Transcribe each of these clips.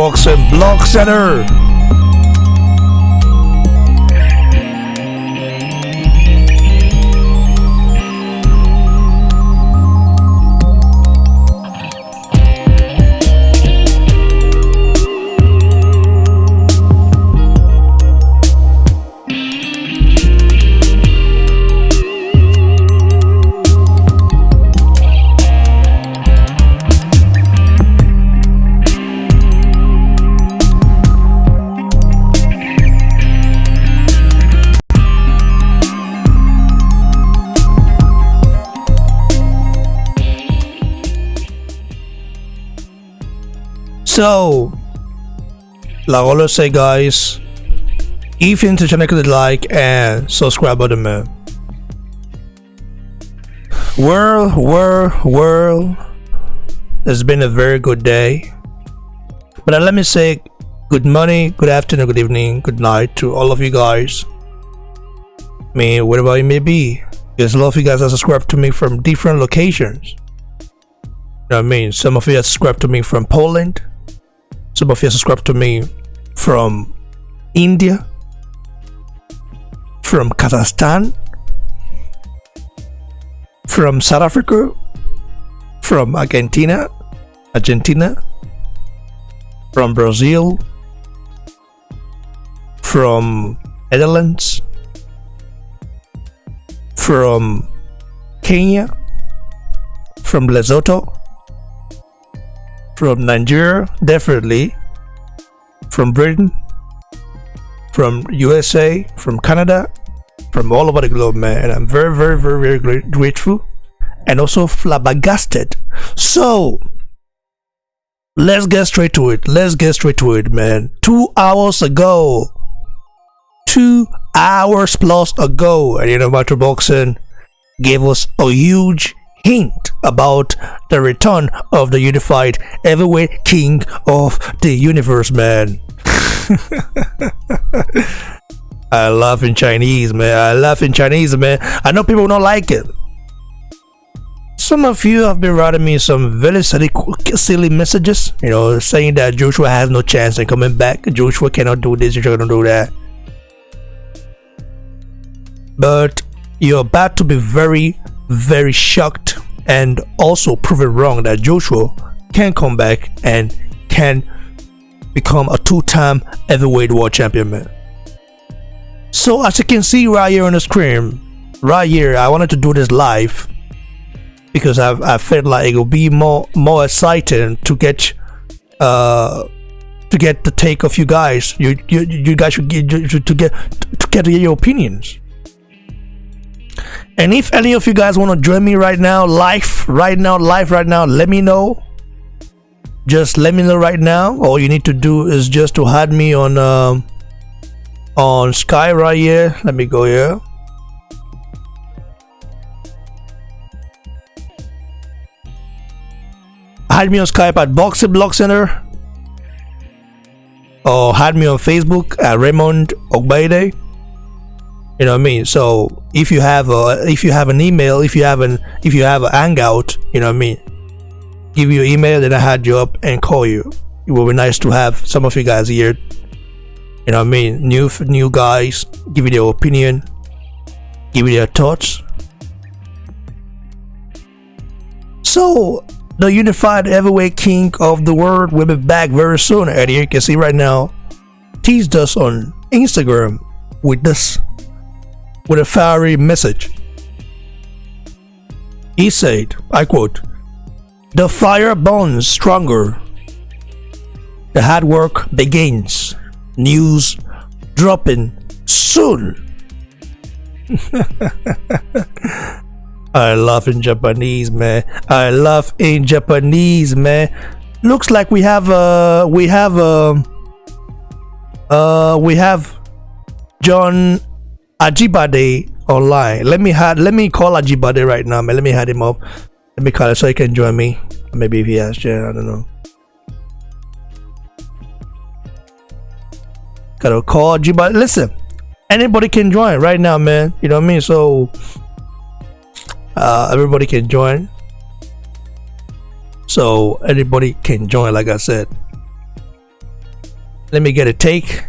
Boxing Blog Center. So, like I always say, guys, if you're into the channel, click the like and subscribe button, man. World, it's been a very good day. But let me say good morning, good afternoon, good evening, good night to all of you guys. I mean, wherever you may be, there's a lot of you guys that subscribe to me from different locations. You know what I mean? Some of you have subscribed to me from Poland. Some of you subscribe to me from India, from Kazakhstan, from South Africa, from Argentina, from Brazil, from Netherlands, from Kenya, from Lesotho, from Nigeria, definitely, from Britain, from USA, from Canada, from all over the globe, man. And I'm very grateful and also flabbergasted. So let's get straight to it, man. 2 hours ago, 2 hours plus ago, and you know, Metro Boxing gave us a huge hint about the return of the unified heavyweight king of the universe, man. I laugh in Chinese, man. I know people don't like it. Some of you have been writing me some very silly messages, you know, saying that Joshua has no chance in coming back. Joshua cannot do this, Joshua cannot do that. But you're about to be very shocked and also proven wrong that Joshua can come back and can become a two-time heavyweight world champion, man. So as you can see right here on the screen, right here, I wanted to do this live because I felt like it will be more exciting to get the take of you guys. You guys should get your opinions. And if any of you guys want to join me right now, live right now, let me know. Just let me know right now. All you need to do is just to add me on Sky right here. Let me go here. Add me on Skype at Boxing Blog Center, or add me on Facebook at Raymond Ogbaide. You know what I mean? So if you have an email, if you have a hangout, you know what I mean, give you an email, then I had you up and call you. It will be nice to have some of you guys here. You know what I mean? New guys, give you their opinion, give you their thoughts. So the unified heavyweight king of the world will be back very soon. And you can see right now, teased us on Instagram with a fiery message. He said, I quote, "The fire burns stronger. The hard work begins. News dropping soon." I laugh in Japanese, man. Looks like we have John Ajibade online. Let me call Ajibade right now, man. Let me add him up. Let me call him so he can join me. Maybe if he has Jen, I don't know. Gotta call Ajibade. Listen, anybody can join right now, man. You know what I mean? So everybody can join. So anybody can join, like I said. Let me get a take.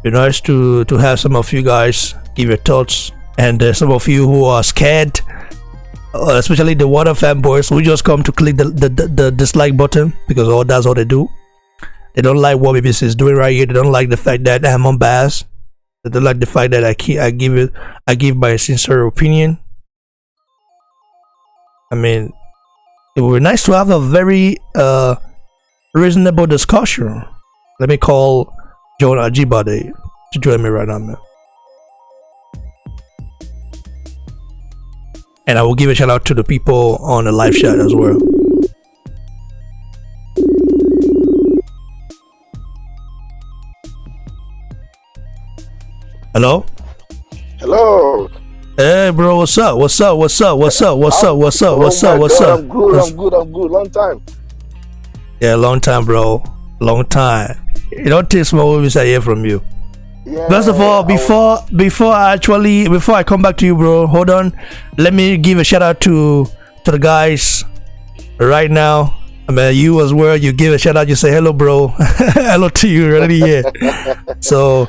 Be nice to have some of you guys give your thoughts, and some of you who are scared, especially the water fanboys who just come to click the dislike button because that's all they do. They don't like what BBC is doing right here. They don't like the fact that I'm unbiased. They don't like the fact that I give my sincere opinion. I mean, it would be nice to have a very reasonable discussion. Let me call John Ajibade to join me right now, man. And I will give a shout out to the people on the live chat as well. Hello? Hello. Hey bro, what's up? What's up? What's up? What's up? What's up? What's up? What's up? What's up? I'm good. Long time. Yeah, long time, bro. Long time. It don't take small movies I hear from you. Yeah, First of all, before I come back to you, bro, hold on. Let me give a shout out to the guys right now. I mean, you as well. You give a shout out. You say hello, bro. Hello to you already here. So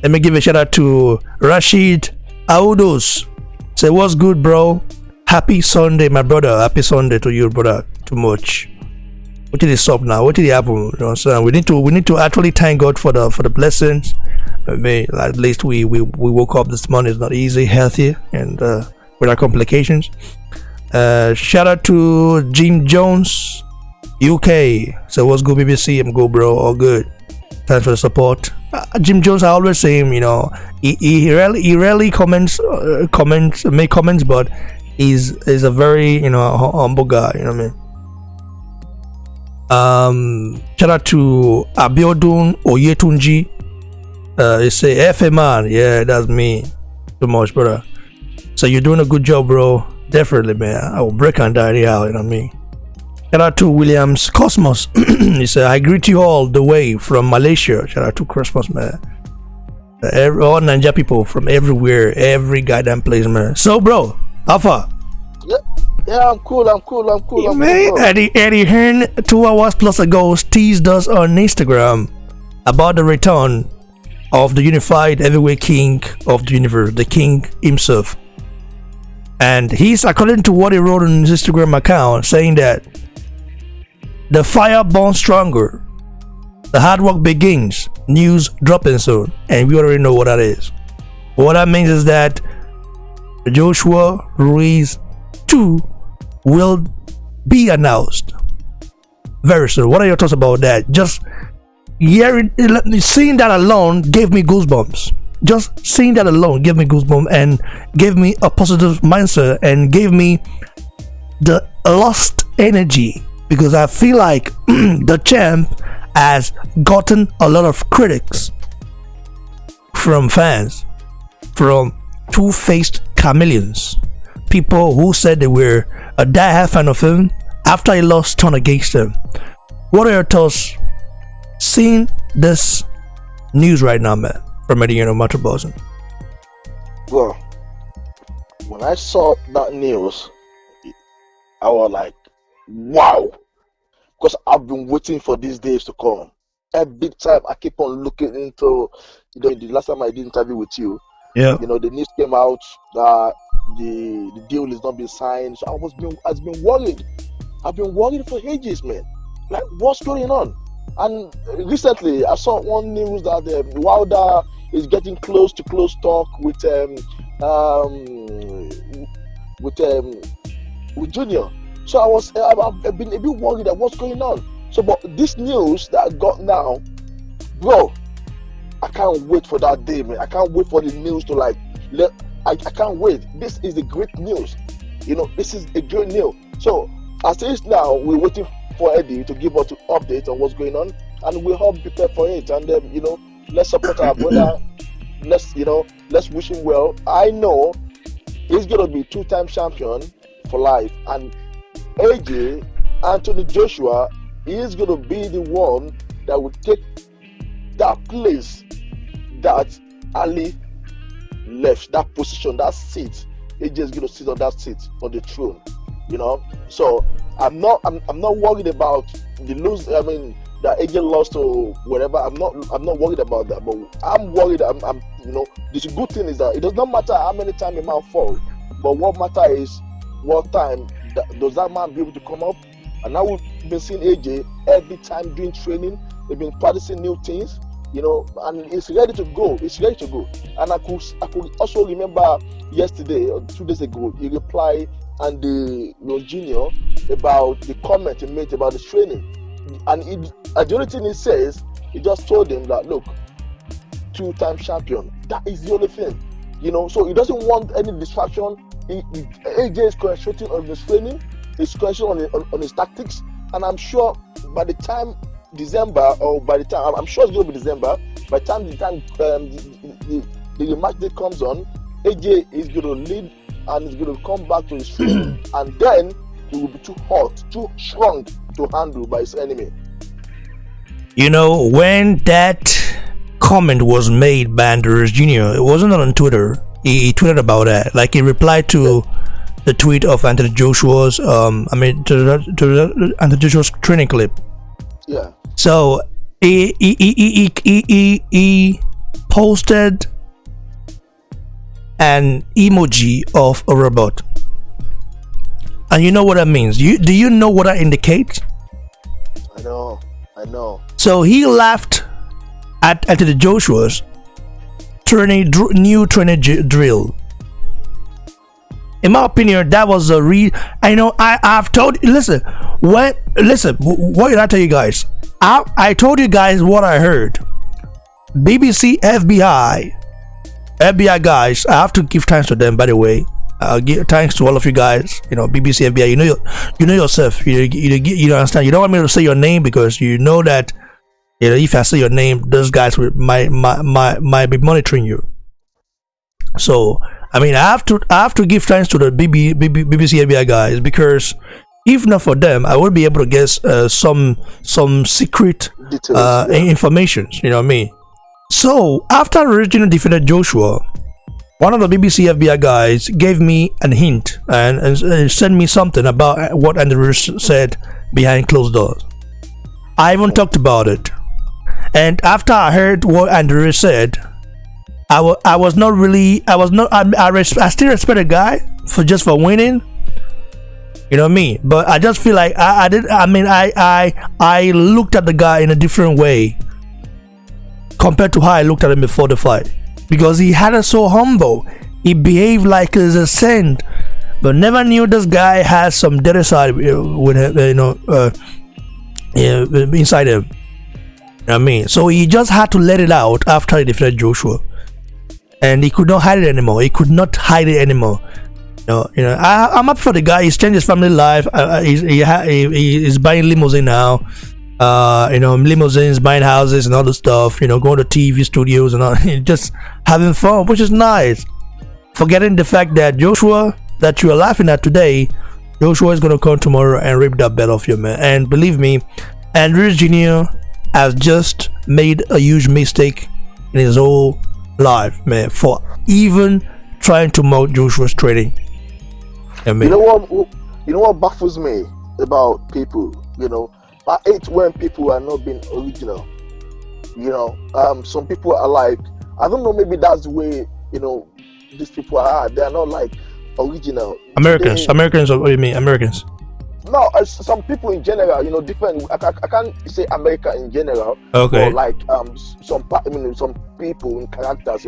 let me give a shout out to Rashid Audos. Say what's good, bro. Happy Sunday, my brother. Happy Sunday to you, brother. Too much. What did it stop now? What did it happen? You know what I'm saying? We need to actually thank God for the blessings. I mean, at least we woke up this morning. It's not easy, healthy, and without complications. Shout out to Jim Jones, UK. So what's good, BBC? I'm good, bro. All good. Thanks for the support. Jim Jones, I always say him. You know, he rarely make comments, but he's a very humble guy. You know what I mean? Shout out to Abiodun Oyetunji. They say FA man, yeah, that's me. Too much, brother. So you're doing a good job, bro. Definitely, man. I will break and die anyhow, you know what I mean? Shout out to Williams Cosmos. He said, I greet you all the way from Malaysia. Shout out to Cosmos, man. All Ninja people from everywhere, every goddamn place, man. So, bro, how far? Yeah, I'm cool. Man, Eddie Hearn 2 hours plus ago teased us on Instagram about the return of the unified heavyweight king of the universe, the king himself. And he's, according to what he wrote on his Instagram account, saying that the fire burns stronger, the hard work begins, news dropping soon, and we already know what that is. What that means is that Joshua Ruiz 2 will be announced very soon. What are your thoughts about that? Just seeing that alone gave me goosebumps. Just seeing that alone gave me goosebumps and gave me a positive mindset and gave me the lost energy, because I feel like the champ has gotten a lot of critics from fans, from two-faced chameleons, people who said they were a die-hard fan of him after he lost turn against him. What are your thoughts seeing this news right now, man, from Mediano Matrobosn? Well, when I saw that news, I was like, wow, because I've been waiting for these days to come. Every time I keep on looking into, the last time I did interview with you, yeah, the news came out that the deal is not being signed. So I've been worried. I've been worried for ages, man. Like, what's going on? And recently, I saw one news that Wilder is getting close talk with Junior. So I've been a bit worried at what's going on. So, but this news that I got now, bro, I can't wait for that day, man. I can't wait for the news to I can't wait. This is a great news. This is a great news. So, as it is now, we're waiting for Eddie to give us an update on what's going on, and we're all prepared for it. And let's support our brother. Let's wish him well. I know he's gonna be two-time champion for life, and AJ Anthony Joshua is gonna be the one that will take that place that Ali left, that position, that seat. AJ is gonna sit on that seat, on the throne. So I'm not worried about the lose. I mean, that AJ lost or whatever. I'm not worried about that. But I'm worried. I'm the good thing is that it does not matter how many times a man falls, but what matters is what time does that man be able to come up. And now we've been seeing AJ every time doing training. They've been practicing new things, and it's ready to go. It's ready to go. And I could also remember yesterday or 2 days ago, he replied and the Junior about the comment he made about the training. And the only thing he says, he just told him that, look, 2-time champion. That is the only thing, So he doesn't want any distraction. AJ is concentrating on his training. He's concentrating on his tactics. And I'm sure by the time December, I'm sure it's going to be December. By the time the rematch day comes on, AJ is going to lead and he's going to come back to his training, and then he will be too hot, too strong to handle by his enemy. When that comment was made by Andrews Jr., it wasn't on Twitter. He tweeted about that. Like, he replied to the tweet of Anthony Joshua's, to Anthony Joshua's training clip. Yeah. So he posted an emoji of a robot, and you know what that means. Do you know what that indicates? I know. So he laughed at the Joshua's new training drill. In my opinion, that was a I've told you. Listen. What did I tell you guys? I told you guys what I heard. BBC, FBI guys. I have to give thanks to them, by the way. Give thanks to all of you guys. BBC, FBI. You know yourself. You understand. You don't want me to say your name because you know that if I say your name, those guys might be monitoring you. So I have to give thanks to the BBC FBI guys, because if not for them, I would be able to get some secret information. You know what I mean? So after originally defeated Joshua, one of the BBC FBI guys gave me a hint and sent me something about what Andrews said behind closed doors. I even talked about it, and after I heard what Andrews said, I still respect the guy for winning. You know what I mean? But I just feel like I looked at the guy in a different way compared to how I looked at him before the fight, because he had it so humble. He behaved like he's a saint, but never knew this guy has some dirty side with him, inside him. You know what I mean? So he just had to let it out after he defeated Joshua, and he could not hide it anymore. I'm up for the guy. He's changed his family life. He's buying limousine now. Limousines, buying houses and all the stuff. Going to TV studios and all, just having fun, which is nice. Forgetting the fact that Joshua, that you are laughing at today, Joshua is gonna come tomorrow and rip that belt off you, man. And believe me, Andrews Jr. has just made a huge mistake in his whole life, man, for even trying to mock Joshua's training. You know what baffles me about people? I hate when people are not being original. Some people are like, I don't know, maybe that's the way these people are. They are not like original. Americans. What do you mean, Americans? No, some people in general, different. I can't say America in general. Okay. Or like some people in characters,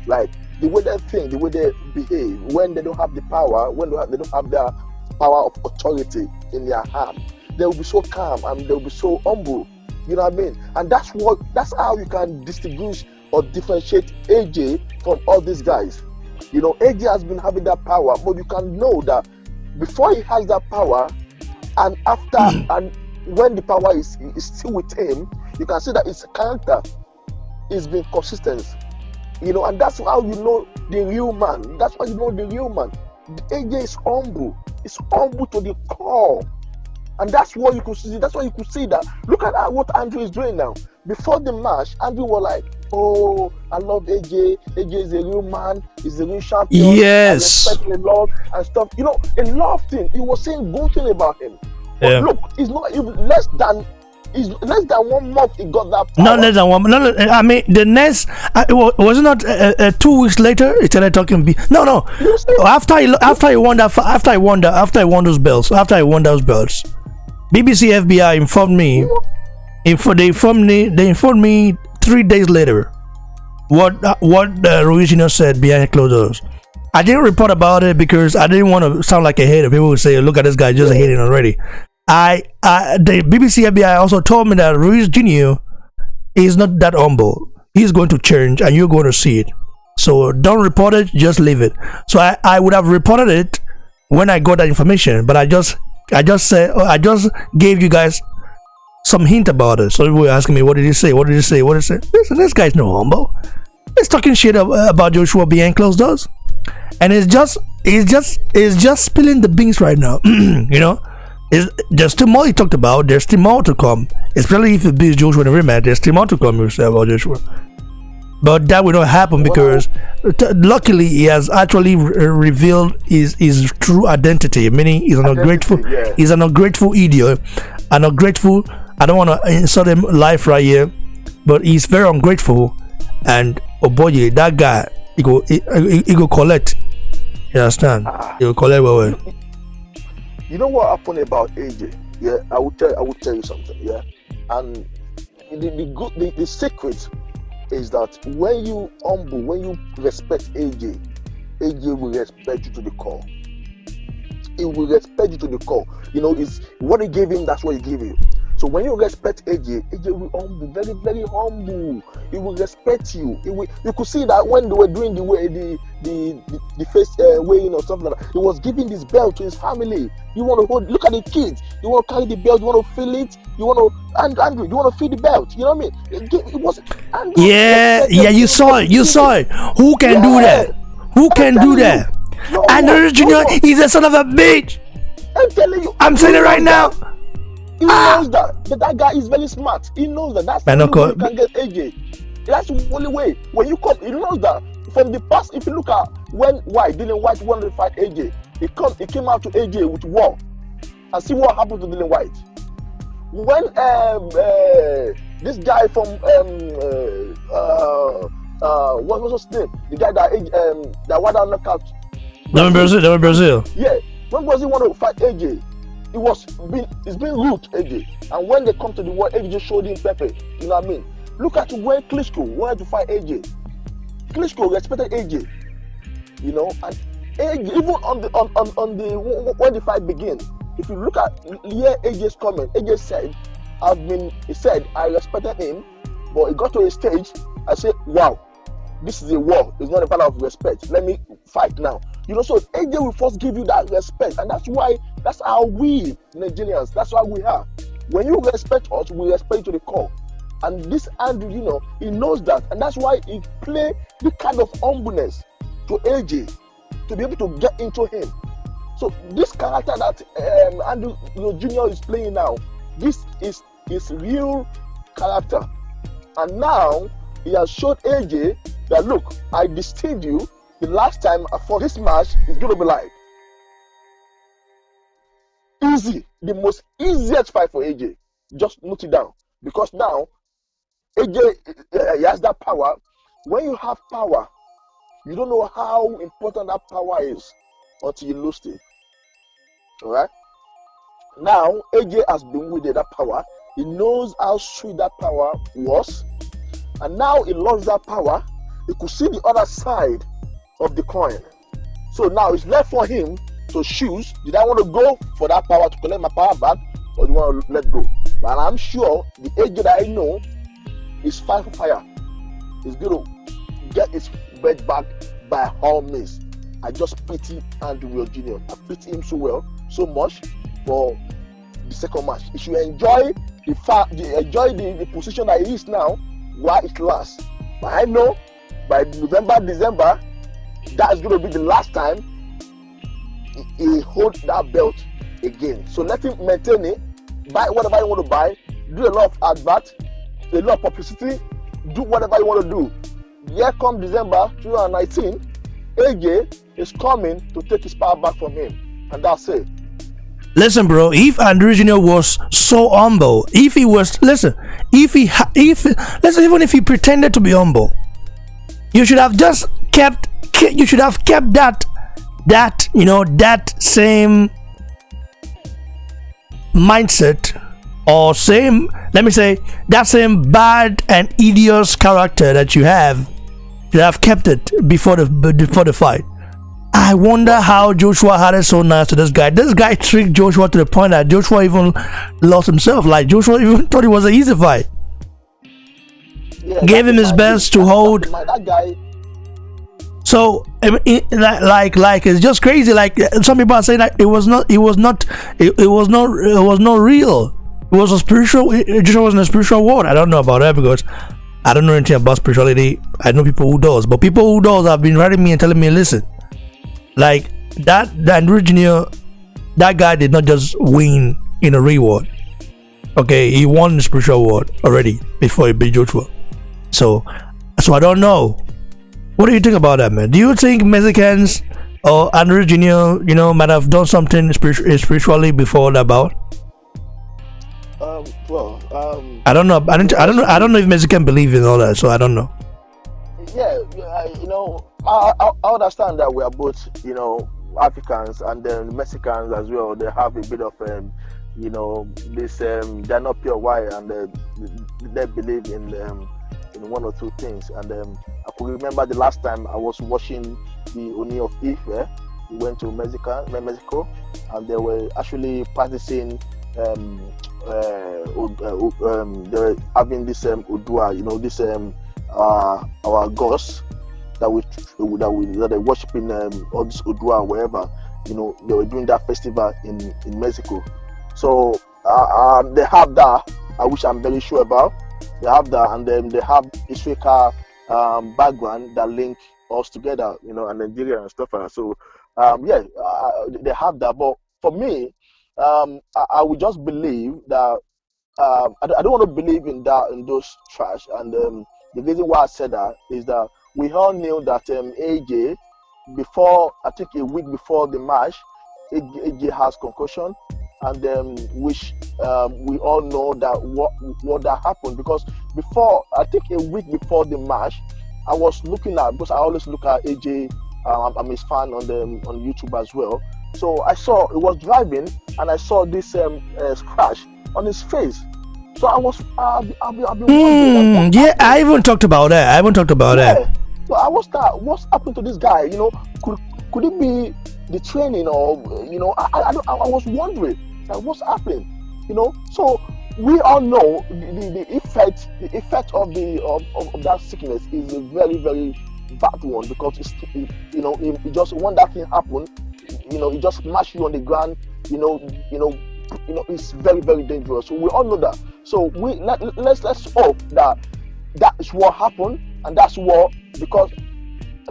like the way they think, the way they behave, when they don't have the power, when they don't have the power of authority in their hand, they will be so calm and they will be so humble. You know what I mean? And that's how you can distinguish or differentiate AJ from all these guys. AJ has been having that power, but you can know that before he has that power, and after and when the power is still with him, you can see that his character is being consistent. And that's how you know the real man. That's how you know the real man. AJ is humble. It's humble to the core. And that's what you could see. That's why you could see that. Look at what Andrew is doing now. Before the match, Andrew was like, "Oh, I love AJ. AJ is a real man. He's a real champion. Yes. I respect him a lot and stuff." A lot of things. He was saying good thing about him. But Yeah. look, it's not even less than 1 month he got that power. Not less than 1 month. No, I mean, the next, was it not 2 weeks later? He started talking. No. You see? After he won those belts, BBC FBI informed me. They informed me 3 days later what Ruiz said behind closed doors. I didn't report about it because I didn't want to sound like a hater. People would say, "Look at this guy, just hating already." The BBC FBI also told me that Ruiz Jr. is not that humble. He's going to change, and you're going to see it. So don't report it, just leave it. So I would have reported it when I got that information, but I just gave you guys some hint about it. So people were asking me, what did he say? Listen, this guy's no humble. He's talking shit about Joshua behind closed doors, and it's just spilling the beans right now. There's still more he talked about. There's still more to come, especially if it beats Joshua in a rematch. There's still more to come, about Joshua. But that will not happen because luckily he has actually revealed his true identity. Meaning he's an ungrateful idiot, an ungrateful. I don't want to insult him live right here, but he's very ungrateful. And oh boy, that guy, he go collect. You understand? He will collect well. You know what happened about AJ? Yeah, I will tell you something. Yeah, and the secret is that when you humble, when you respect AJ will respect you to the core. He will respect you to the core. It's what he gave him, that's what he gave you. So when you respect AJ will humble, very, very humble. He will respect you. You could see that when they were doing the face weighing or something like that, he was giving this belt to his family. You want to look at the kids. You want to carry the belt. You want to feel it. You want to Andrew. You want to feel the belt. You know what I mean? It was. Andrew, You saw it. Who can do that? Who can do that? Andrew Junior is a son of a bitch. I'm telling you. I'm saying it right now. He knows that guy is very smart. He knows that that's the only way you can get AJ. That's the only way. When you come, he knows that from the past. If you look at when Dylan White wanted to fight AJ, he came out to AJ with war, and see what happened to Dylan White. When this guy from what was his name? The guy that won that knockout. That was Brazil. Yeah, when Brazil wanted to fight AJ. It's been rude, AJ. And when they come to the world, AJ just showed him pepper. You know what I mean? Look at when Klitschko wanted to fight AJ. Klitschko respected AJ. And AJ, even on the when the fight began, if you look at AJ's comment, AJ said, I respected him, but he got to a stage, I said, wow, this is a war. It's not a matter of respect. Let me fight now. So AJ will first give you that respect, and that's how we Nigerians, that's why we are. When you respect us, we respect you to the core. And this Andrew, he knows that, and that's why he play the kind of humbleness to AJ to be able to get into him. So this character that Andrew Jr. is playing now, this is his real character, and now he has showed AJ that look, I deceived you. The last time for this match is going to be like easy, the most easiest fight for AJ. Just note it down, because now AJ he has that power. When you have power, you don't know how important that power is until you lose it. All right. Now AJ has been with that power. He knows how sweet that power was, and now he lost that power. He could see the other side of the coin. So now it's left for him to choose, did I want to go for that power to collect my power back, or do you want to let go? But I'm sure the AJ that I know is fire for fire. He's going to get his bed back by all means. I just pity Andrew Jr. I pity him so much for the second match. He should enjoy the position that he is now while it lasts. But I know by November, December, that's going to be the last time he holds that belt again. So let him maintain it, buy whatever you want to buy, do a lot of advert, a lot of publicity, do whatever you want to do. Here come December 2019, AJ is coming to take his power back from him, and that's it. Listen, bro. If Andrew Jr. was so humble, if he was, listen, listen, even if he pretended to be humble, you should have just kept. You should have kept that same mindset, or same, let me say, that same bad and idiot character that you have. You have kept it before the fight. I wonder how Joshua had it so nice to this guy. This guy tricked Joshua to the point that Joshua even lost himself. Like, Joshua even thought it was an easy fight. Yeah, Gave him his best to hold. That guy. So, like, it's just crazy. Like, some people are saying that it was not real. It was a spiritual. Joshua was in a spiritual world. I don't know about that because I don't know anything about spirituality. I know people who does, but people who does have been writing me and telling me, listen, like that original, that guy did not just win in a reward. Okay, he won in the spiritual world already before he beat Joshua. So I don't know. What do you think about that, man? Do you think Mexicans or Andrew Jr., might have done something spiritually before that bout? I don't know. I don't know if Mexicans believe in all that, so I don't know. Yeah, I understand that we are both, Africans and then Mexicans as well. They have a bit of, this, they're not pure white, and they believe in one or two things. And I could remember the last time I was watching the Oni of Ife. We went to Mexico, and they were actually practicing. They were having this Udua, this our gods that they're worshiping, all this Udua, wherever, they were doing that festival in Mexico. So they have that, which I'm very sure about. They have that, and then they have historical background that link us together, and Nigeria and stuff like that. So they have that. But for me, I would just believe that I don't want to believe in those trash. And the reason why I said that is that we all knew that AJ, before, I think a week before the match, AJ has concussion, and which we all know that what that happened, because before, I think a week before the match, I was looking at, because I always look at AJ, I'm his fan on YouTube as well. So I saw he was driving, and I saw this scratch on his face. So I was, I've been wondering. Yeah, I even talked about that. So I was what's happened to this guy? Could it be the training, or I was wondering, like, what's happening? So we all know the effect of that sickness is a very, very bad one, because it just, when that thing happened, it just smash you on the ground. It's very, very dangerous. So we all know that. So let's hope that is what happened, and that's what, because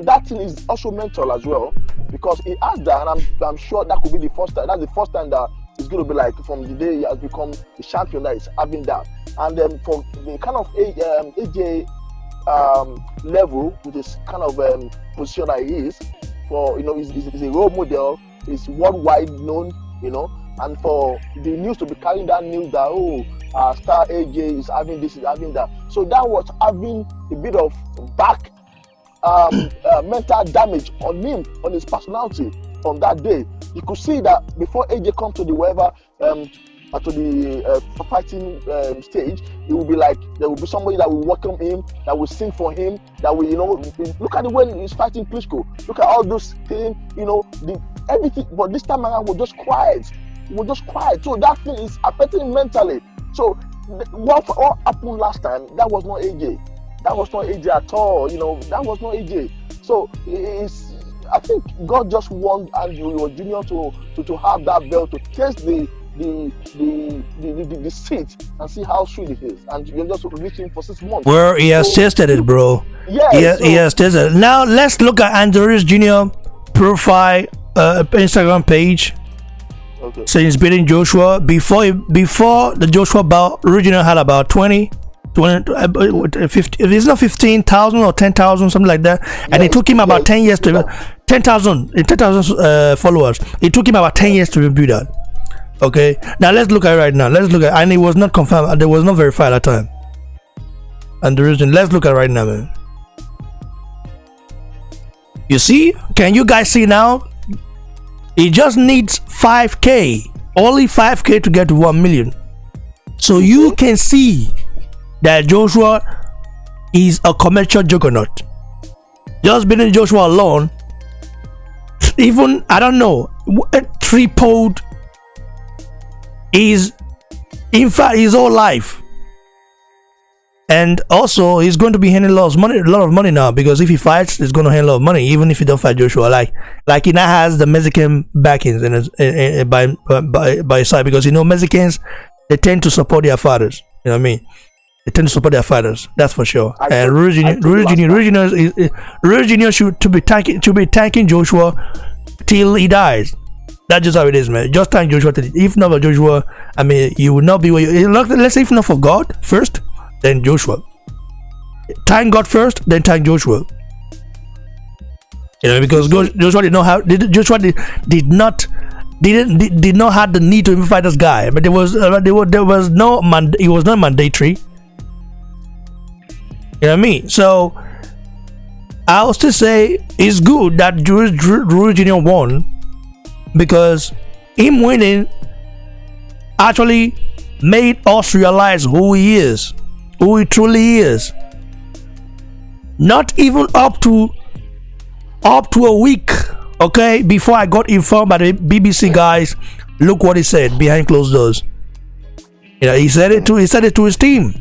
that thing is also mental as well, because he has that, and I'm sure that could be the first time. That's the first time that it's going to be like, from the day he has become the champion, that is having that. And then for the kind of AJ level, with this kind of position that he is, for he's a role model, he's worldwide known, and for the news to be carrying that news that star AJ is having this, is having that, so that was having a bit of back mental damage on him, on his personality on that day. You could see that before AJ comes to the wherever to the fighting stage, it will be like there will be somebody that will welcome him, that will sing for him, that will look at the way he's fighting Klitschko. Look at all those things, everything. But this time around, we're just quiet. So that thing is affecting him mentally. So what happened last time? That was not AJ. That was not AJ at all. That was not AJ. So I think God just want Andrew Jr. to have that belt, to taste the seat and see how sweet it is. And you're just reaching for 6 months. Well, he has tasted it, bro. Yeah, he has tasted it. Now let's look at Andrew Jr. profile, Instagram page. Okay. So he's beating Joshua. Before the Joshua bout, original had about 50, if it's not 15,000 or 10,000, something like that. And it took him about 10 years to 10,000 followers. It took him about 10 years to rebuild that. Okay, now let's look at it right now. Let's look at, and it was not confirmed, and it was not verified at that time. And the reason, let's look at it right now, man. You see? Can you guys see now? It just needs 5K, only 5K to get to 1 million. So you can see that Joshua is a commercial juggernaut. Just being Joshua alone, even, I don't know, tripled is, in fact, his whole life. And also, he's going to be earning a lot of money now, because if he fights, he's going to earn a lot of money, even if he don't fight Joshua. Like he now has the Mexican backings by his side, because Mexicans, they tend to support their fathers. You know what I mean? They tend to support their fathers. That's for sure. And Ruiz Jr. should be thanking Joshua till he dies. That's just how it is, man. Just thank Joshua. If not for Joshua, I mean, you will not be where you. Let's say if not for God first, then Joshua. Thank God first, then thank Joshua. Because Joshua did not have. Joshua did not have the need to even fight this guy. But there was no it was not mandatory. You know what I mean? So I will still say it's good that Ruiz Jr. won, because him winning actually made us realize who he is, who he truly is. Not even up to a week, okay, before I got informed by the BBC guys. Look what he said behind closed doors. He said it to his team.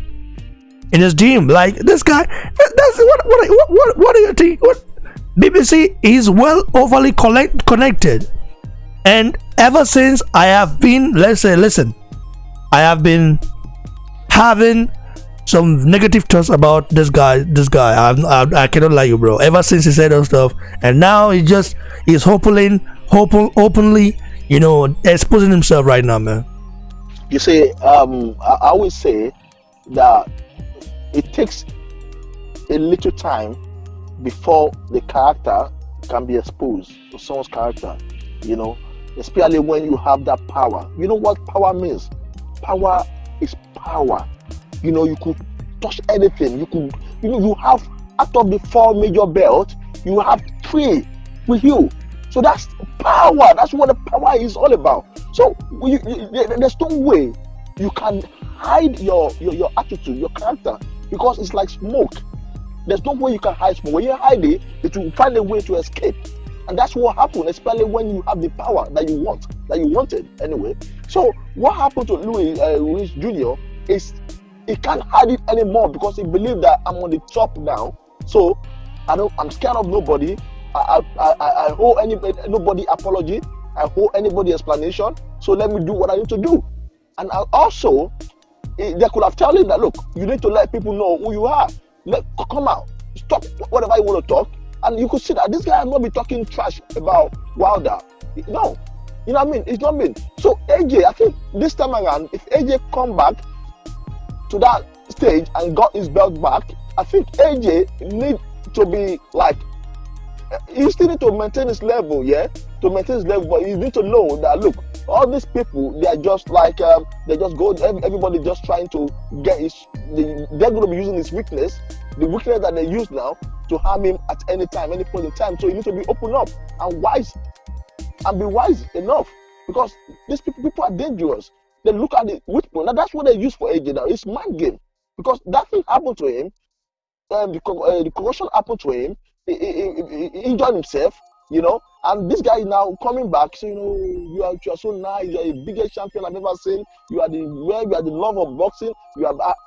In his gym, like, this guy, that's what do you think? What BBC is well overly connected, and ever since I have been, I have been having some negative thoughts about this guy. I cannot lie you, bro. Ever since he said those stuff, and now he's openly, exposing himself right now, man. You see, I always say that it takes a little time before the character can be exposed to someone's character, especially when you have that power. You know what power means? Power is power. You could touch anything. You have, out of the 4 major belts, you have 3 with you. So that's power. That's what the power is all about. So there's no way you can hide your attitude, your character, because it's like smoke. There's no way you can hide smoke. When you hide it, it will find a way to escape. And that's what happened, especially when you have the power that you wanted anyway. So what happened to Ruiz Jr. is he can't hide it anymore, because he believes that I'm on the top now. So I'm scared of nobody. I owe nobody apology. I owe anybody explanation. So let me do what I need to do. And they could have told him that, look, you need to let people know who you are. Come out, stop whatever you want to talk. And you could see that this guy will not be talking trash about Wilder. No, you know what I mean? It's not been. So AJ, I think this time around, if AJ come back to that stage and got his belt back, I think AJ need to be like, he still need to maintain his level, but you need to know that, look, all these people, they are just like, they just go, everybody just trying to get they're going to be using his weakness, the weakness that they use now, to harm him at any time, any point in time. So you need to be open up and wise, and be wise enough, because these people are dangerous. They look at the weak point. Now that's what they use for AJ now. It's mind game, because that thing happened to him. The corruption happened to him. He enjoyed himself, and this guy is now coming back. So you are so nice. You are the biggest champion I've ever seen. You are the love of boxing.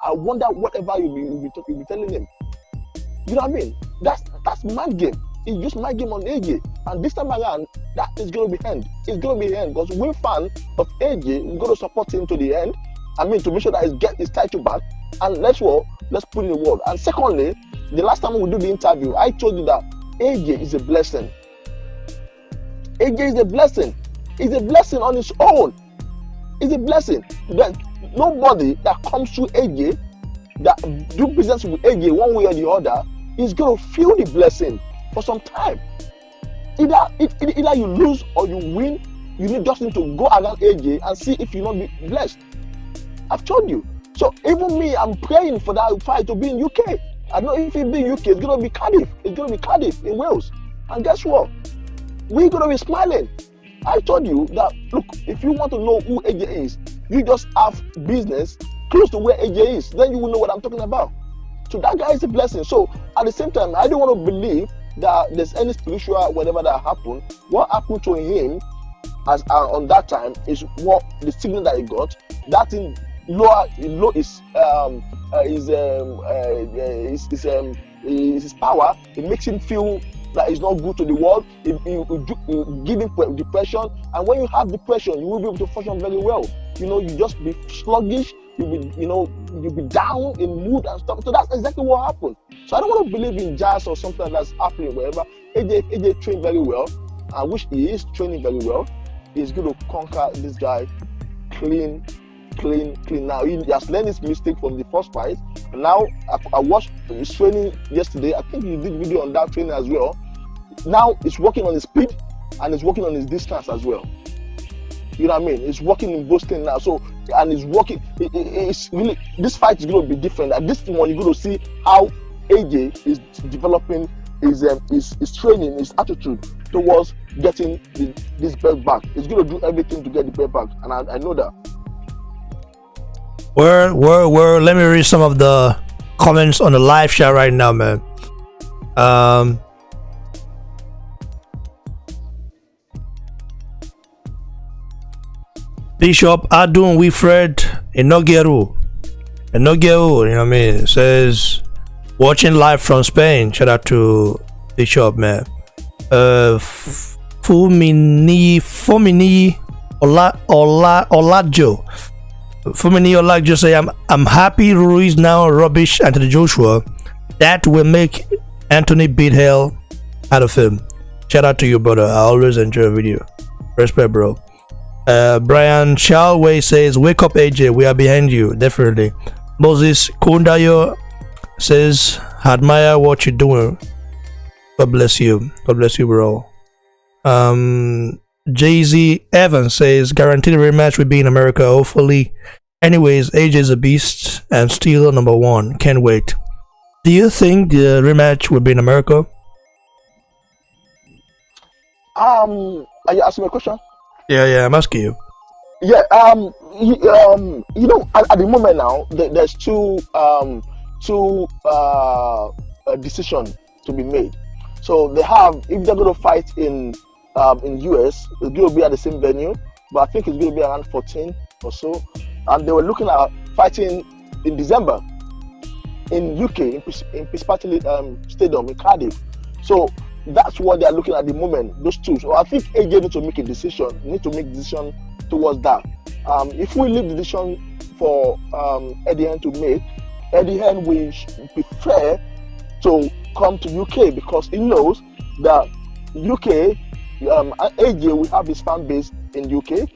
I wonder whatever you'll be telling him. You know what I mean? That's mind game. He used mind game on AJ, and this time around, that is going to be end. It's going to be end, because we fan of AJ is going to support him to the end. I mean, to make sure that he gets his title back. And let's put in the word. And secondly, the last time we did the interview, I told you that AJ is a blessing. AJ is a blessing. It's a blessing on its own. It's a blessing. That nobody that comes to AJ, that do business with AJ one way or the other, is going to feel the blessing for some time. Either you lose or you win, you need Justin to go around AJ and see if you not be blessed. I've told you. So even me, I'm praying for that fight to be in UK. I know if it be in UK, it's gonna be Cardiff. It's gonna be Cardiff in Wales. And guess what? We're gonna be smiling. I told you that, look, if you want to know who AJ is, you just have business close to where AJ is. Then you will know what I'm talking about. So that guy is a blessing. So at the same time, I don't want to believe that there's any spiritual whatever that happened. What happened to him as on that time is what the signal that he got. That thing low is his power. It makes him feel that it's not good to the world. It give him depression, and when you have depression, you will be able to function very well. You just be sluggish. You'll be down in mood and stuff. So that's exactly what happened. So I don't want to believe in jazz or something that's happening wherever. AJ trained very well, which he is training very well. He's going to conquer this guy clean. Now he has learned his mistake from the first fight. And now I watched his training yesterday. I think he did video on that training as well. Now he's working on his speed and he's working on his distance as well. You know what I mean? He's working in both things now. So, and he's working. It's really, this fight is going to be different. At this one, you're going to see how AJ is developing his training, his attitude towards getting this belt back. He's going to do everything to get the belt back, and I know that. Where? Let me read some of the comments on the live chat right now, man. Bishop Adun Wilfred Enogeru, you know what I mean, says watching live from Spain. Shout out to Bishop, man. Fumini Olajo say I'm happy Ruiz now rubbish Anthony Joshua. That will make Anthony beat hell out of him. Shout out to you, brother. I always enjoy a video. Respect, bro. Brian Chalway says, wake up AJ, we are behind you, definitely. Moses Kundayo says, admire what you're doing. God bless you, bro. Jay-Z Evans says, guaranteed rematch will be in America, hopefully. Anyways, AJ is a beast and still number one. Can't wait. Do you think the rematch will be in America? Are you asking me a question? Yeah, I'm asking you. Yeah, at the moment now, there's two decisions to be made. So they have, if they're going to fight in US, it's going to be at the same venue, but I think it's going to be around 14 or so. And they were looking at fighting in December in UK, in Piscataway Stadium in Cardiff. So that's what they're looking at the moment, those two. So I think AJ need to make a decision, towards that. If we leave the decision for Eddie Hearn to make, Eddie Hearn will prefer to come to UK because he knows that UK, AJ will have his fan base in UK.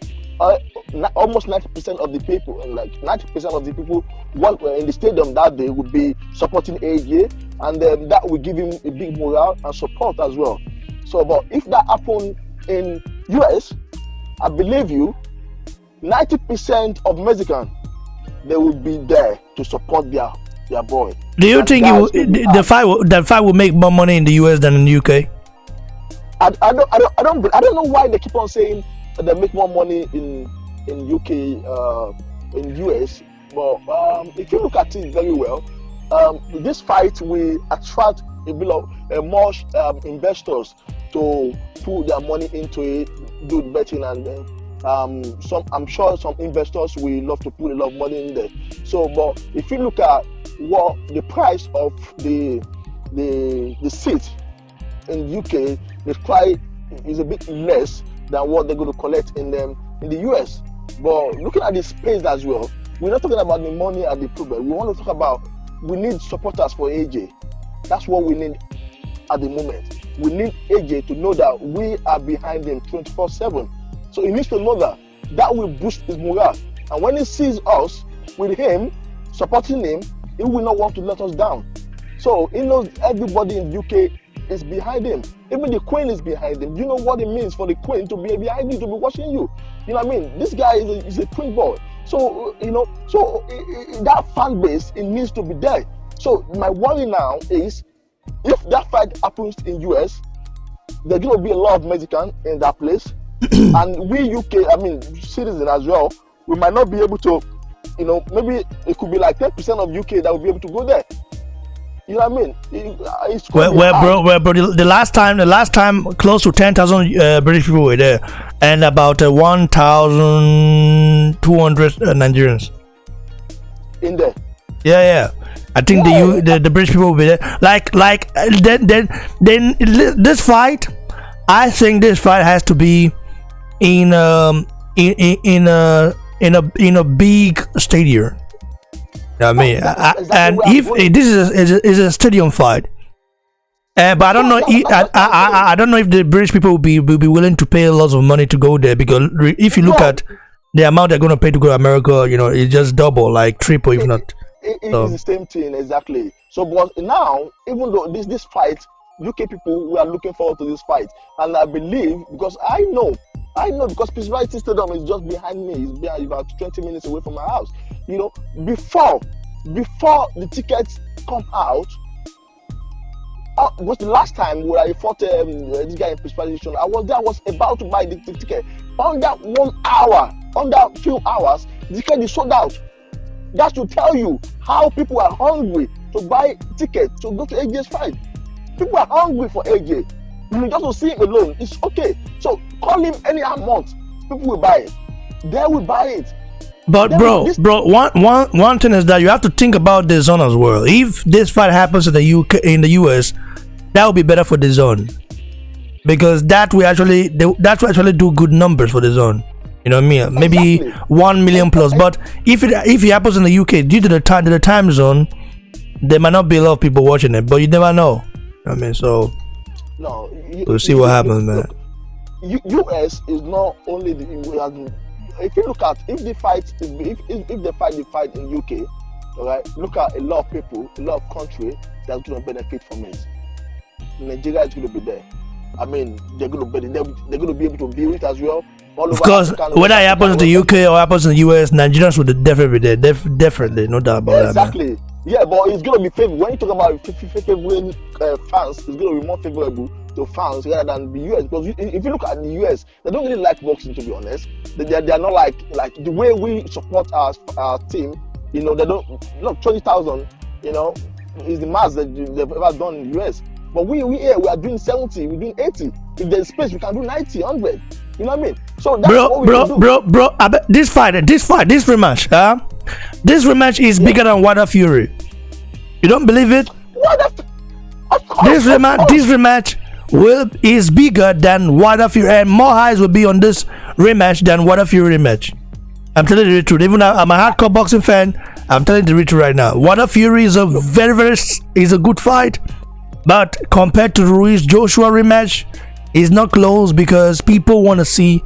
Almost 90% of the people, like 90% of the people in the stadium that day would be supporting AJ, and then that will give him a big morale and support as well. So, but if that happened in US, I believe you, 90% of Mexicans, they will be there to support their boy. Do you think the fight will make more money in the US than in the UK? I don't know why they keep on saying that they make more money in UK in US, but if you look at it very well, this fight will attract more investors to put their money into it, do betting, and I'm sure some investors will love to put a lot of money in there. So, but if you look at what the price of the seat in UK, the price is a bit less than what they're going to collect in the US. But looking at the space as well, we're not talking about the money and the problem. We want to talk about, we need supporters for AJ. That's what we need at the moment. We need AJ to know that we are behind him 24/7. So he needs to know that will boost his morale. And when he sees us with him, supporting him, he will not want to let us down. So he knows everybody in UK is behind him. Even the queen is behind him. You know what it means for the queen to be behind you, to be watching you. You know what I mean? This guy is a queen boy. So, that fan base, it needs to be there. So my worry now is, if that fight happens in US, there's going to be a lot of Mexicans in that place. And we UK, citizens as well, we might not be able to, maybe it could be like 10% of UK that will be able to go there. You know what I mean? It's bro, the last time close to 10,000 British people were there, and about 1,200 Nigerians in there. Yeah. I think the British people will be there. Then this fight, I think this fight has to be in a big stadium. I mean, and if this is a stadium fight, but I don't know. I don't know if the British people will be willing to pay lots of money to go there, because if you look at the amount they're going to pay to go to America, it's just double, like triple, if not. It's the same thing exactly. So, but now, even though this fight, UK people, we are looking forward to this fight, and I believe, because I know because Peace Variety Stadium is just behind me. It's about 20 minutes away from my house. Before the tickets come out, was the last time where I fought this guy in Peace Variety Stadium. I was about to buy the ticket. Under 1 hour, under few hours, the ticket is sold out. That should tell you how people are hungry to buy tickets to go to AJ's fight. People are hungry for AJ. Just to see him alone, it's okay. So call him any amount, people will buy it. They will buy it. But bro, one thing is that you have to think about the zone as well. If this fight happens in the US, that would be better for the zone, because that will actually do good numbers for the zone. You know what I mean? Maybe exactly. 1 million plus. But if it happens in the UK, due to the time zone, there might not be a lot of people watching it. But you never know. I mean, so no, we'll see what happens, man. US is not only the. If you look at if they fight in UK, all right, look at a lot of people, a lot of country that's going to benefit from it. Nigeria is going to be there. I mean, they're going to be able to view it as well. Of course, whether it happens in the UK or happens in the US, Nigerians will definitely be there. Definitely, no doubt about that. Exactly. Yeah, but it's going to be favorable. When you talk about favoring fans, it's going to be more favorable to fans rather than the US. Because if you look at the US, they don't really like boxing, to be honest. They are not like the way we support our team. They don't. 20,000. Is the max that they've ever done in the US. But we here we are doing 70, we're doing 80. If there's space, we can do 90, 100. You know what I mean? So that's what we do. Bro, I bet this rematch, this rematch is bigger than Wilder Fury. You don't believe it? This rematch is bigger than Wilder Fury, and more eyes will be on this rematch than Wilder Fury rematch. I'm telling you the truth. Even though I'm a hardcore boxing fan, I'm telling you the truth right now. Wilder Fury is a is a good fight, but compared to Ruiz Joshua rematch, it's not close, because people want to see,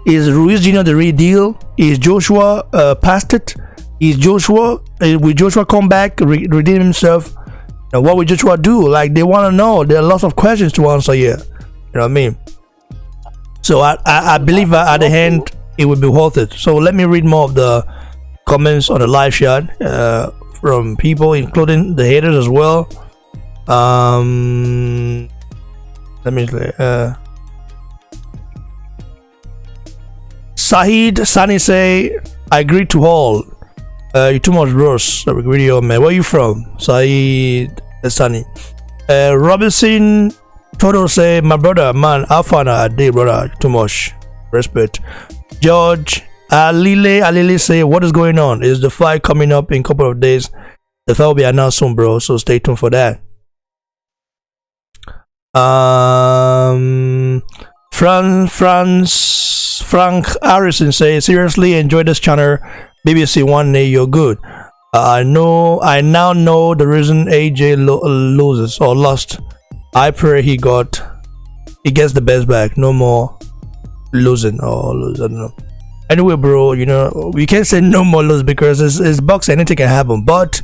is Ruiz Jr. the real deal? Is Joshua past it? Will Joshua come back, redeem himself? And what will Joshua do? Like, they want to know. There are lots of questions to answer here. You know what I mean? So I believe at the end it will be worth it. So let me read more of the comments on the live chat from people, including the haters as well. Let me Sahid Sani say, I agree to all. You too much bros. Video, man. Where you from? Sahid Sani. Robinson Toto say, my brother, man, Afana Ade, brother, too much respect. George Alile say, what is going on? Is the fight coming up in a couple of days? The fight will be announced soon, bro, so stay tuned for that. Frank Harrison says, seriously enjoy this channel. BBC One day, you're good. I now know the reason AJ loses or lost. I pray he gets the best back. No more losing or lose. I don't know. Anyway, bro, we can't say no more lose, because it's boxing. Anything can happen. But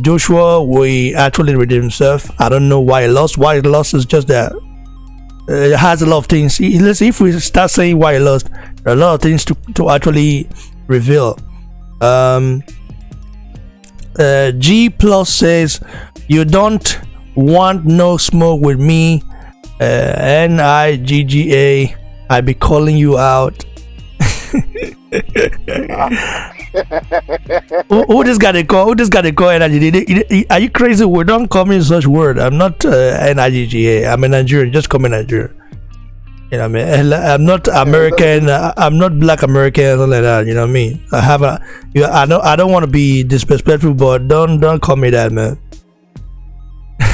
Joshua, we actually redeemed himself. I don't know why he lost. Why he lost is just that it has a lot of things. Listen, if we start saying why he lost, there are a lot of things to actually reveal. G Plus says, you don't want no smoke with me. NIGGA, I be calling you out. who this guy they call? Who this guy they call NIGGA? Are you crazy? We don't call me such word. I'm not NIGGA. I'm a Nigerian. Just call me Nigerian. You know what I mean? I'm not American. I'm not Black American, something like that. You know what I mean? I don't want to be disrespectful, but don't call me that, man.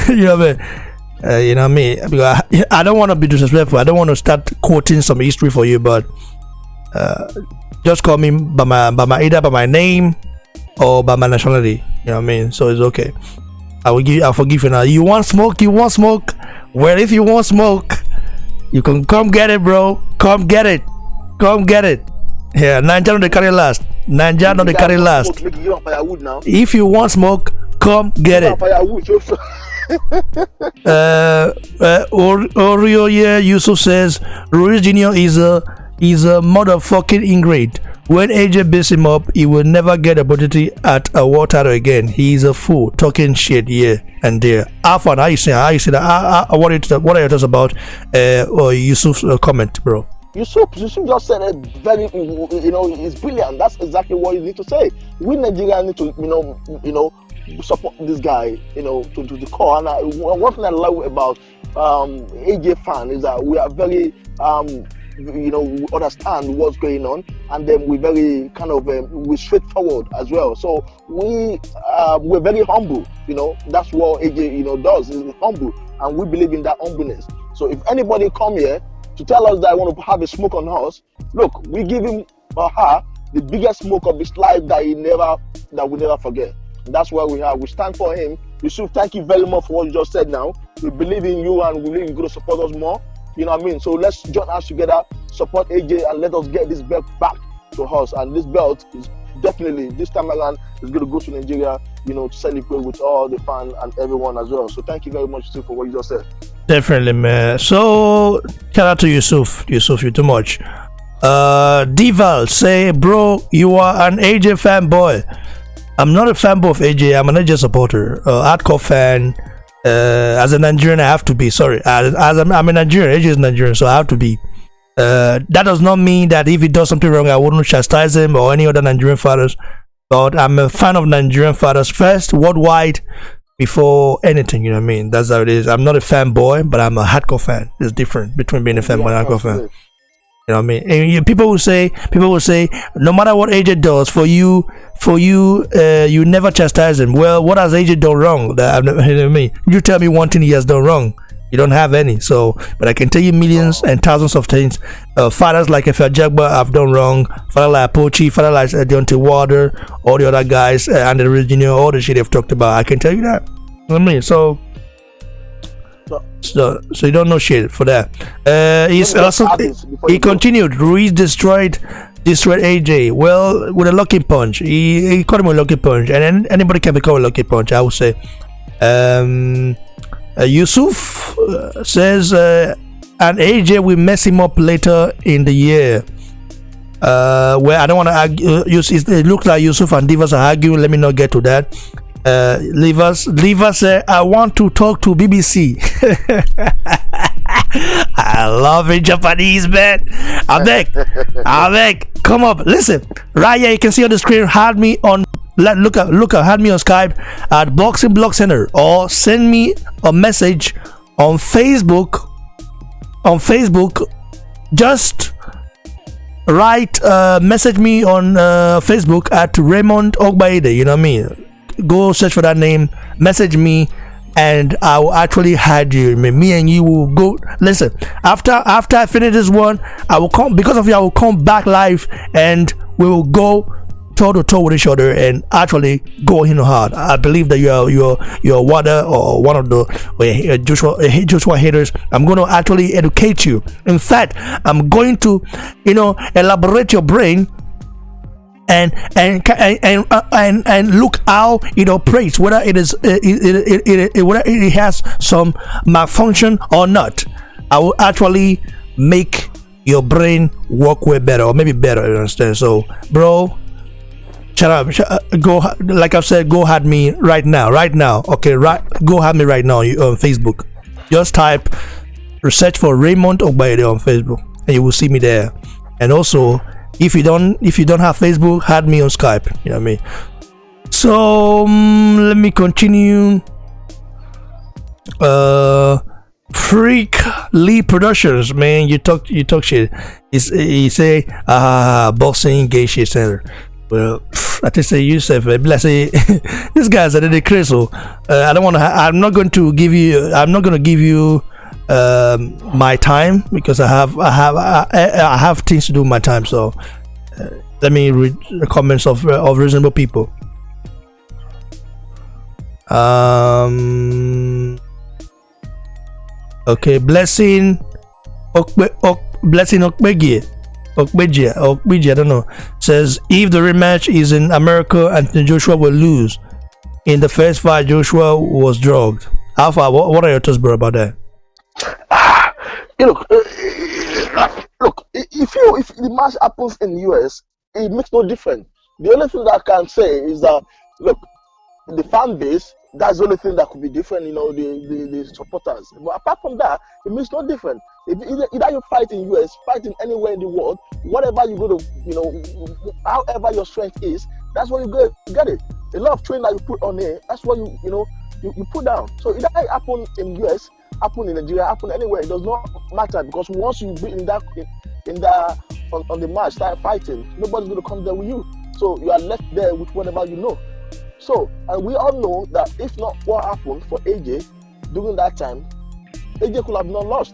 You know what I mean? You know what I mean? Because I don't want to be disrespectful. I don't want to start quoting some history for you, but just call me by either by my name or by my nationality. You know what I mean? So it's okay. I'll forgive you now. You want smoke? Well, if you want smoke, you can come get it, bro. Come get it. Yeah, Nanja no dey carry last. If you want smoke, come get it. Oreo, yeah, Yusuf says Ruiz Jr. is a motherfucking ingrate. When AJ beats him up, he will never get a opportunity at a world title again. He's a fool, talking shit here and there. Afan, how you say that? What are your thoughts about Yusuf's comment, bro? Yusuf just said it very, it's brilliant. That's exactly what you need to say. We Nigerians need to, support this guy, to the core. And one thing I love about AJ fan is that we are very, we understand what's going on, and then we're very kind of we're straightforward as well. So we're very humble. That's what AJ does. Is humble, and we believe in that humbleness. So if anybody come here to tell us that I want to have a smoke on us, look, we give him or her the biggest smoke of his life that we never forget. That's where we are. We stand for him. Yusuf, thank you very much for what you just said now. We believe in you, and we believe you're going to support us more. You know what I mean? So let's join us together, support AJ, and let us get this belt back to us. And this belt is definitely, this time around, is going to go to Nigeria, to celebrate with all the fans and everyone as well. So thank you very much, Yusuf, for what you just said. Definitely, man. So, shout out to Yusuf. Yusuf, you too much. Dival, say, bro, you are an AJ fanboy. I'm not a fanboy of AJ. I'm an AJ supporter, hardcore fan. As a Nigerian, I have to be. Sorry, as I'm a Nigerian. AJ is Nigerian, so I have to be. That does not mean that if he does something wrong, I wouldn't chastise him or any other Nigerian fathers. But I'm a fan of Nigerian fathers first, worldwide, before anything. You know what I mean? That's how it is. I'm not a fanboy, but I'm a hardcore fan. There's different between being a fanboy and a hardcore fan. You know what I mean? And people will say, no matter what AJ does for you, you never chastise him. Well, what has AJ done wrong? That you know what I mean? You tell me one thing he has done wrong. You don't have any. So, but I can tell you millions and thousands of things. Fathers like Efe Ajagba have done wrong. Father like Pochi, father like Deontay Wilder, all the other guys, and the Jr., all the shit they've talked about. I can tell you that. You know what I mean? So you don't know shit for that. He continued. Ruiz destroyed AJ. Well, with a lucky punch. He caught him with a lucky punch, and anybody can become a lucky punch, I would say. Yusuf says, and AJ will mess him up later in the year. Well, I don't want to argue. It looks like Yusuf and Divas are arguing. Let me not get to that. Leave us. I want to talk to BBC. I love it, Japanese, man. I'm back. Come up, listen. Right here, you can see on the screen. Had me on. Look at. Had me on Skype at Boxing Block Center, or send me a message on Facebook. Just write. Message me on Facebook at Raymond Ogbaide. You know what I mean? Go search for that name, message me, and I will actually hide you. Me and you will go. Listen, after I finish this one, I will come, because of you, I will come back live, and we will go toe to toe with each other and actually go in hard. I believe that you're one of the Joshua haters. I'm going to actually educate you. In fact, I'm going to elaborate your brain and look how it operates, whether it is whether it has some malfunction or not. I will actually make your brain work way better, or maybe better. You understand? So, bro, shut up. Go, like I've said, go at me right now. Okay, go at me right now on Facebook. Just type, search for Raymond Ogbaide on Facebook, and you will see me there. And also, if you don't have Facebook, add me on Skype. You know what I mean? So let me continue. Freak Lee Productions, man, you talk shit. He say boxing gay shit center. Well, I just say yourself. Let's say this guy's a little crazy. So I don't want to. I'm not going to give you my time, because I have things to do with my time. So let me read the comments of reasonable people. Okay, Blessing Okbeji, I don't know, says if the rematch is in America, Anthony Joshua will lose. In the first fight, Joshua was drugged. How far? What are your thoughts, bro, about that? Look, if the match happens in the US, it makes no difference. The only thing that I can say is that, look, the fan base, that's the only thing that could be different, you know, the supporters. But apart from that, it makes no difference. If either you fight in US, fight in anywhere in the world, whatever you go to, you know, however your strength is, that's what you get it. A lot of training that you put on there, that's what you put down. So either it happen in US, happen in Nigeria, happen anywhere, it does not matter, because once you be on the match, start fighting, nobody's going to come there with you. So you are left there with whatever you know. So, and we all know that if not what happened for AJ during that time, AJ could have not lost.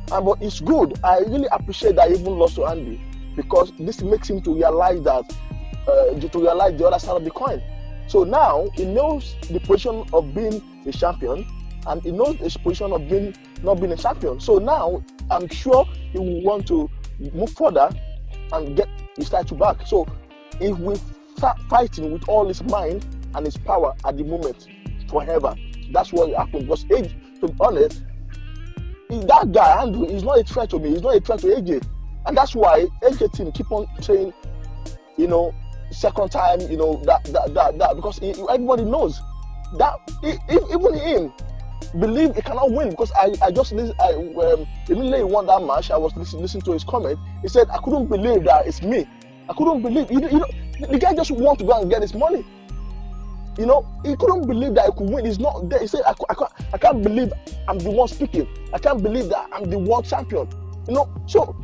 But it's good. I really appreciate that he even lost to Andy, because this makes him to realize that, the other side of the coin. So now he knows the position of being a champion, and he knows the position of not being a champion. So now I'm sure he will want to move further and get his title back. So if we start fighting with all his mind and his power at the moment, forever, that's what will happen. Because AJ, to be honest, that guy Andrew is not a threat to me. He's not a threat to AJ, and that's why AJ team keep on saying, you know, second time, you know, that because everybody knows that even him believe he cannot win, because I just immediately he won that match. I was listening to his comment. He said, I couldn't believe that it's me. I couldn't believe, you know, the guy just want to go and get his money. You know, he couldn't believe that he could win. He's not there. He said, I can't believe I'm the one speaking. I can't believe that I'm the world champion. You know, so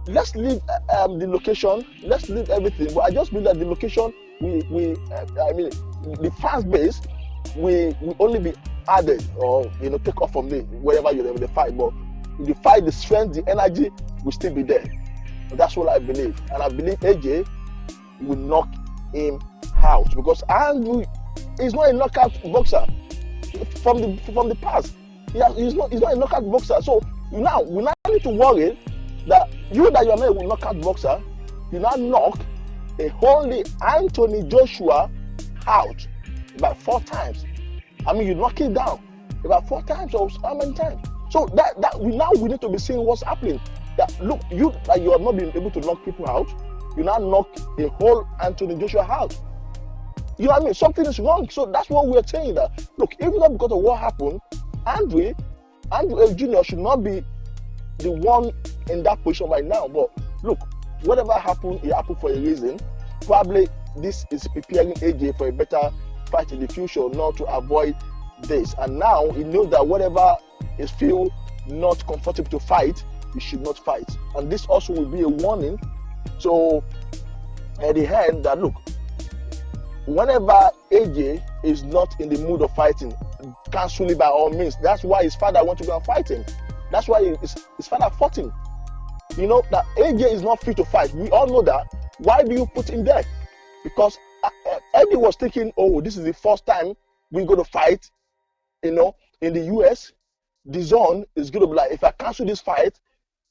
let's leave the location. Let's leave everything. But I just believe that the location, the fans base, we only be added, or, you know, take off from wherever the fight. But the fight, the strength, the energy will still be there. And that's what I believe. And I believe AJ will knock him out, because Andrew is not a knockout boxer from the past. He's not a knockout boxer. So now we now need to worry that you are not a knockout boxer, you now knock a holy Anthony Joshua out about 4 times. I mean, you knock it down about 4 times, or how many times? So that we need to be seeing what's happening. That look, you have not been able to knock people out. You now knock a whole Anthony Joshua out. You know what I mean? Something is wrong. So that's what we're saying, that look, even though because of what happened, Andrew Jr. should not be the one in that position right now. But look, whatever happened, it happened for a reason. Probably this is preparing AJ for a better fight in the future, not to avoid this. And now he knows that whatever is feel not comfortable to fight, he should not fight. And this also will be a warning. So at the end, that look, whenever AJ is not in the mood of fighting, cancel it by all means. That's why his father went to go and fight him. That's why his father fought him. You know that AJ is not fit to fight. We all know that. Why do you put him there? Because Eddie was thinking, oh, this is the first time we're going to fight, you know, in the US. The zone is going to be like, if I cancel this fight,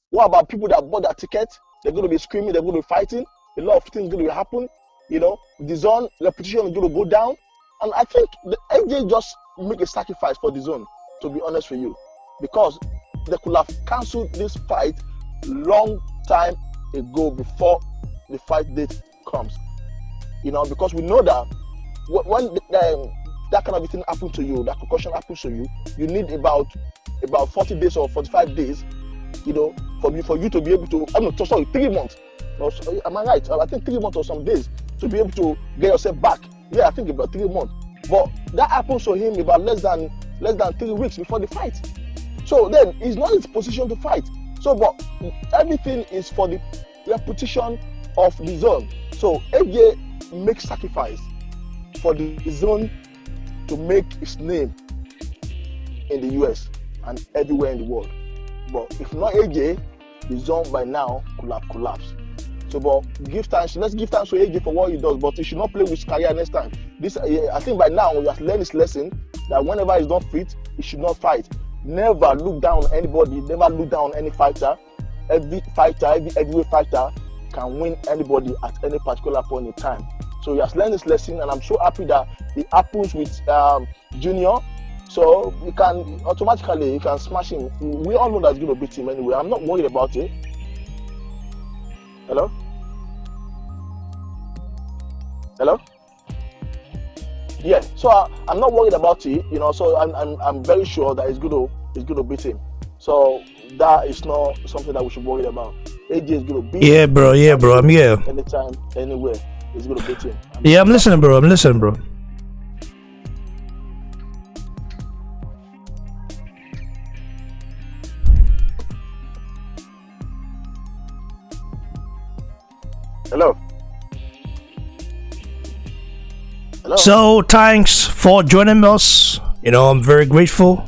what about people that bought that ticket? They're going to be screaming, they're going to be fighting. A lot of things are going to happen. You know, the zone repetition is going to go down, and I think the AJ just make a sacrifice for the zone. To be honest with you, because they could have cancelled this fight long time ago before the fight date comes. You know, because we know that when that kind of thing happens to you, that concussion happens to you, you need about 40 days or 45 days, you know, for you to be able to, 3 months. Or, am I right? I think 3 months or some days to be able to get yourself back. Yeah, I think about 3 months. But that happens to him about less than 3 weeks before the fight. So then he's not in position to fight. So, but everything is for the repetition of the zone. So AJ makes sacrifice for the zone to make his name in the US and everywhere in the world. But if not AJ, the zone by now could have collapsed. So, but let's give thanks to AJ for what he does, but he should not play with his career next time. I think by now he has learned his lesson that whenever he's not fit, he should not fight. Never look down on anybody, never look down on any fighter. Every heavyweight fighter can win anybody at any particular point in time. So he has learned his lesson, and I'm so happy that it happens with Junior. So you can automatically smash him. We all know that's going to beat him anyway. I'm not worried about it. Hello? Yeah. So I'm not worried about it. You know. So I'm very sure that he's going to beat him. So that is not something that we should worry about. AJ is going to beat him. Yeah, bro. I'm here. Anytime, anywhere, he's going to beat him. I'm listening, bro. Hello. So thanks for joining us. You know, I'm very grateful.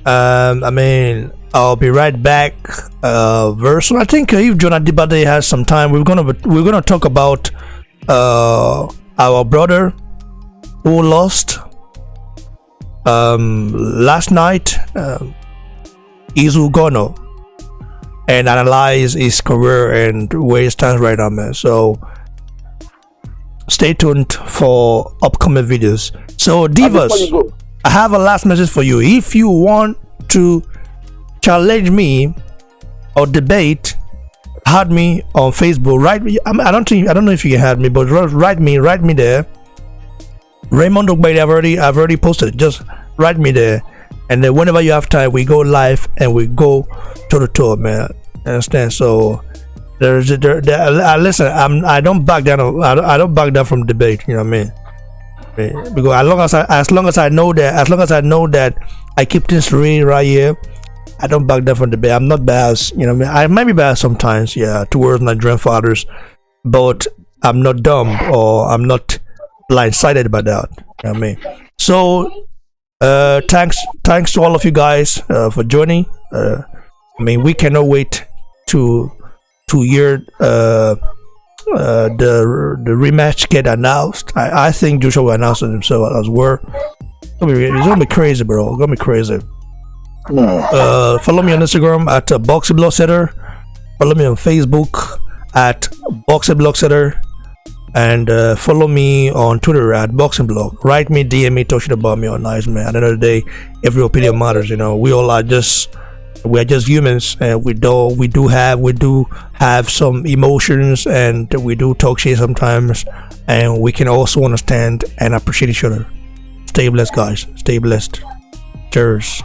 I'll be right back very soon. I think if John Adibade has some time, we're gonna talk about our brother who lost last night, Izu Gono, and analyze his career and where he stands right now, man. So stay tuned for upcoming videos. So Divas, I have a last message for you. If you want to challenge me or debate, add me on Facebook. Write me. I don't know if you can add me, but write me there. Raymond Ogbeide, I've already posted. Just write me there, and then whenever you have time, we go live and we go toe to toe, man. Understand? So listen. I don't back down. I don't back down from debate. You know what I mean? Because as long as I know that I keep things real right here, I don't back down from debate. I'm not biased. You know what I mean? I might be biased sometimes, yeah, towards my grandfathers, but I'm not dumb or I'm not blindsided by that. You know what I mean? So thanks to all of you guys for joining. We cannot wait to hear the rematch get announced. I think Joshua will announce it himself as well. It's gonna be crazy, bro. It's gonna be crazy. Follow me on Instagram at Boxing Blog Setter. Follow me on Facebook at Boxing Blog Setter, and follow me on Twitter at Boxing Blog. Write me, DM me, talk shit about me on Nice, man. At the end of the day, every opinion matters. You know, we are just humans, and we do have some emotions, and we do talk shit sometimes, and we can also understand and appreciate each other. Stay blessed, guys. Stay blessed. Cheers.